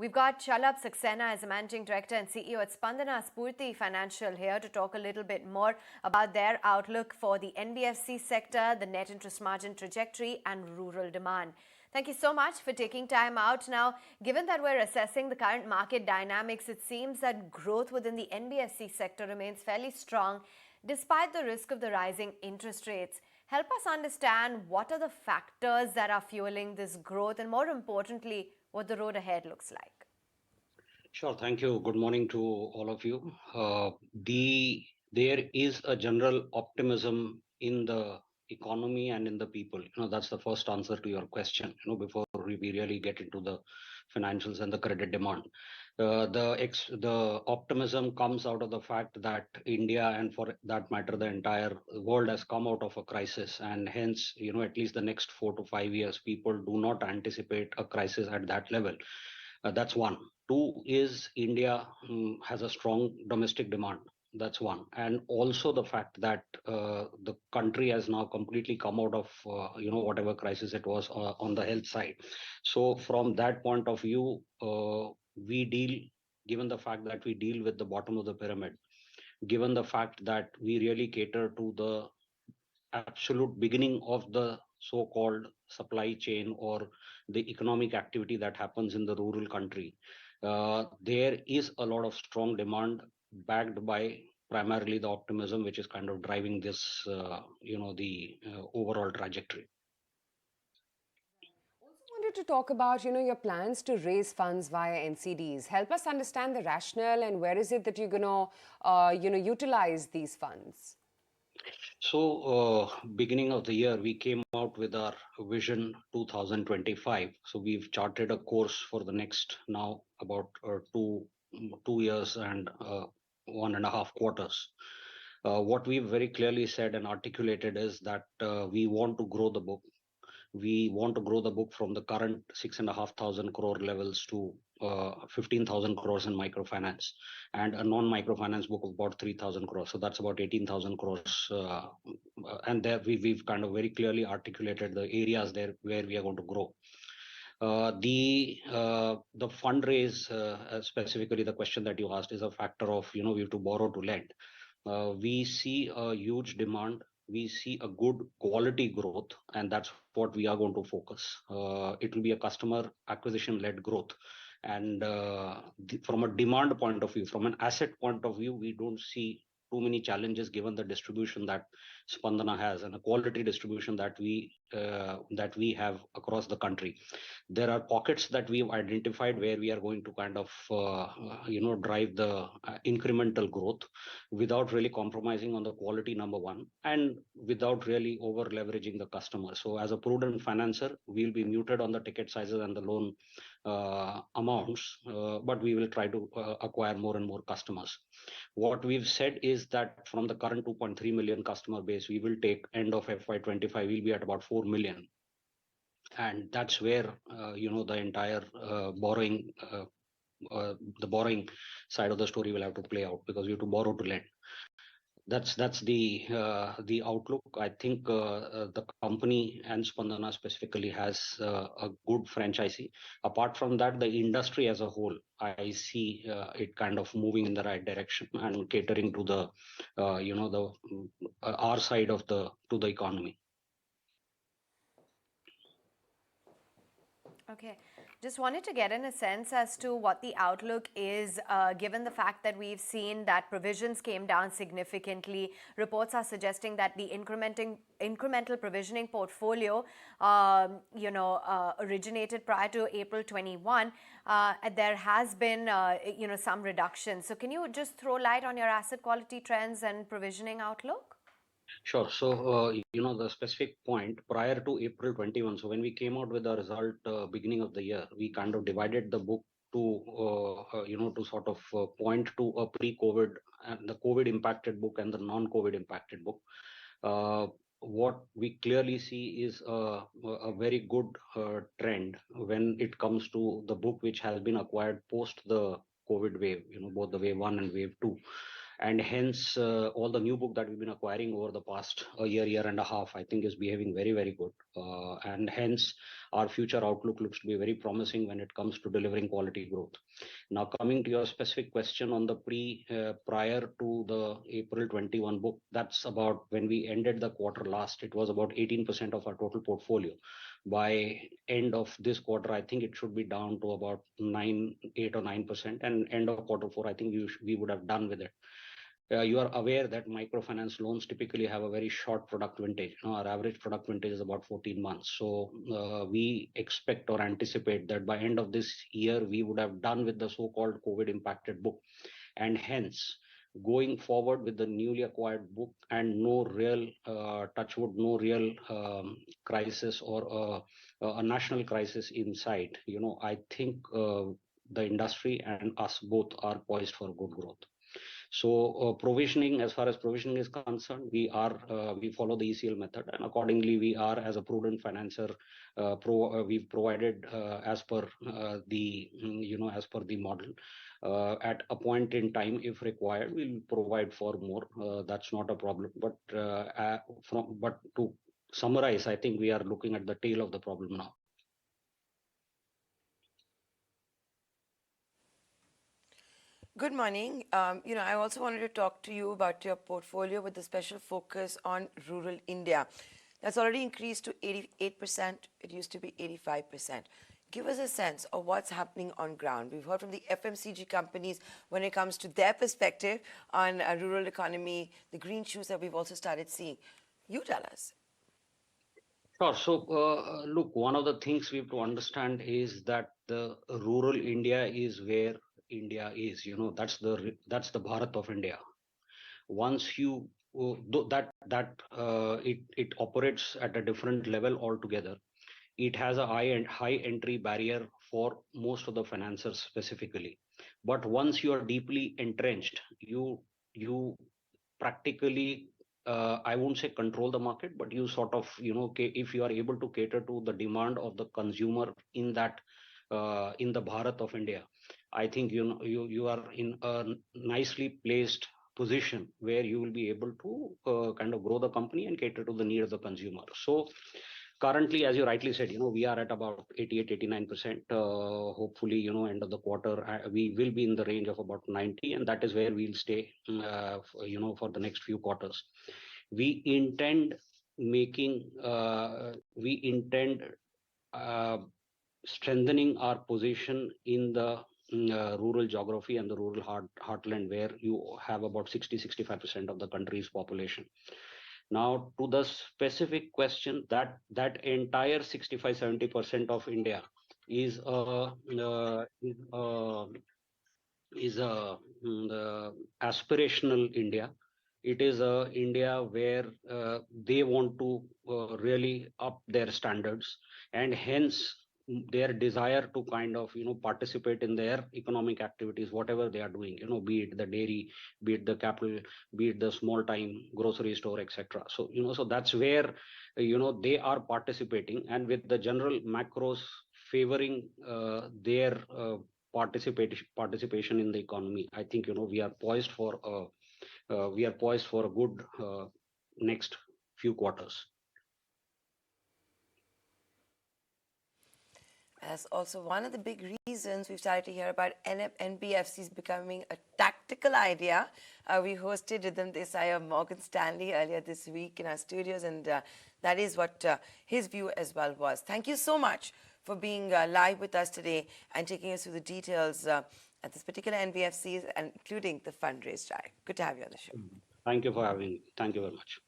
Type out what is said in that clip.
We've got Shalabh Saxena as a Managing Director and CEO at Spandana Sphoorty Financial here to talk a little bit more about their outlook for the NBFC sector, the net interest margin trajectory and rural demand. Thank you so much for taking time out. Now, given that we're assessing the current market dynamics, it seems that growth within the NBFC sector remains fairly strong despite the risk of the rising interest rates. Help us understand what are the factors that are fueling this growth and, more importantly, what the road ahead looks like. Sure. Thank you. Good morning to all of you. There is a general optimism in the economy and in the people. That's the first answer to your question. Before we really get into the financials and the credit demand, the optimism comes out of the fact that India, and for that matter, the entire world, has come out of a crisis, and hence, at least the next 4 to 5 years, people do not anticipate a crisis at that level. That's one. Two is India has a strong domestic demand. That's one. And also the fact that the country has now completely come out of, whatever crisis it was on the health side. So from that point of view, given the fact that we deal with the bottom of the pyramid, given the fact that we really cater to the absolute beginning of the so-called supply chain or the economic activity that happens in the rural country, there is a lot of strong demand backed by primarily the optimism, which is kind of driving this, the overall trajectory. Also wanted to talk about, your plans to raise funds via NCDs. Help us understand the rationale and where is it that you're going to, utilize these funds. So, beginning of the year, we came out with our Vision 2025. So we've charted a course for the next now about 2 years and 1.5 quarters. What we've very clearly said and articulated is that we want to grow the book. We want to grow the book from the current 6,500 crore levels to 15,000 crores in microfinance, and a non-microfinance book of about 3,000 crores. So that's about 18,000 crores. And there we've kind of very clearly articulated the areas there where we are going to grow. The fundraise, specifically the question that you asked, is a factor of, we have to borrow to lend. We see a huge demand. We see a good quality growth, and that's what we are going to focus. It will be a customer acquisition-led growth. And from a demand point of view, from an asset point of view, we don't see too many challenges given the distribution that Spandana has and the quality distribution that we have across the country. There are pockets that we've identified where we are going to kind of drive the incremental growth without really compromising on the quality, number one, and without really over leveraging the customer. So as a prudent financer, we'll be muted on the ticket sizes and the loan amounts, but we will try to acquire more and more customers. What we've said is that from the current 2.3 million customer base, we will take end of FY25, we'll be at about 4 million. And that's where, the entire borrowing, the borrowing side of the story will have to play out, because we have to borrow to lend. That's the outlook. I think the company and Spandana specifically has a good franchisee. Apart from that, the industry as a whole, I see it kind of moving in the right direction and catering to the our side of the economy. Okay. Just wanted to get in a sense as to what the outlook is, given the fact that we've seen that provisions came down significantly. Reports are suggesting that the incremental provisioning portfolio, originated prior to April 21, there has been, some reduction. So can you just throw light on your asset quality trends and provisioning outlook? Sure. So, the specific point prior to April 21, so when we came out with the result beginning of the year, we kind of divided the book to, to sort of point to a pre-COVID and the COVID impacted book and the non-COVID impacted book. What we clearly see is a very good trend when it comes to the book which has been acquired post the COVID wave, both the wave 1 and wave 2. And hence, all the new book that we've been acquiring over the past year and a half, I think is behaving very, very good. and hence our future outlook looks to be very promising when it comes to delivering quality growth. Now, coming to your specific question on the prior to the April 21 book, that's about when we ended the quarter last, it was about 18% of our total portfolio. By end of this quarter, I think it should be down to about 8 or 9%, and end of quarter four, I think we would have done with it. You are aware that microfinance loans typically have a very short product vintage. Our average product vintage is about 14 months. So we expect or anticipate that by end of this year, we would have done with the so-called COVID impacted book. And hence, going forward with the newly acquired book and no real, touchwood, no real crisis or a national crisis inside, I think the industry and us both are poised for good growth. So provisioning, as far as provisioning is concerned, we follow the ECL method, and accordingly we are, as a prudent financer, we've provided as per the model. At a point in time, if required, we'll provide for more. That's not a problem. But to summarize, I think we are looking at the tail of the problem now. Good morning. I also wanted to talk to you about your portfolio with a special focus on rural India. That's already increased to 88%. It used to be 85%. Give us a sense of what's happening on ground. We've heard from the FMCG companies when it comes to their perspective on a rural economy, the green shoots that we've also started seeing. You tell us. Sure. So, look, one of the things we have to understand is that the rural India is where India is. That's the Bharat of India. Once you it operates at a different level altogether. It has a high entry barrier for most of the financiers specifically. But once you are deeply entrenched, you practically, I won't say control the market, but you sort of, if you are able to cater to the demand of the consumer in that, in the Bharat of India, I think you are in a nicely placed position where you will be able to kind of grow the company and cater to the need of the consumer. So currently, as you rightly said, we are at about 88-89%. Hopefully, end of the quarter, we will be in the range of about 90, and that is where we'll stay, for the next few quarters. We intend strengthening our position in the rural geography and the rural heartland, where you have about 60-65% of the country's population. Now, to the specific question, that entire 65-70% of India is aspirational India. It is a India where they want to really up their standards, and hence their desire to kind of participate in their economic activities, whatever they are doing, be it the dairy, be it the capital, be it the small time grocery store, etc. So so that's where they are participating, and with the general macros favoring their participation in the economy, I think we are poised for a good next few quarters. That's also one of the big reasons we've started to hear about NBFCs becoming a tactical idea. We hosted Rhythm Desai of Morgan Stanley earlier this week in our studios, and that is what his view as well was. Thank you so much for being live with us today and taking us through the details at this particular NBFCs, and including the fundraise drive. Good to have you on the show. Thank you for having me. Thank you very much.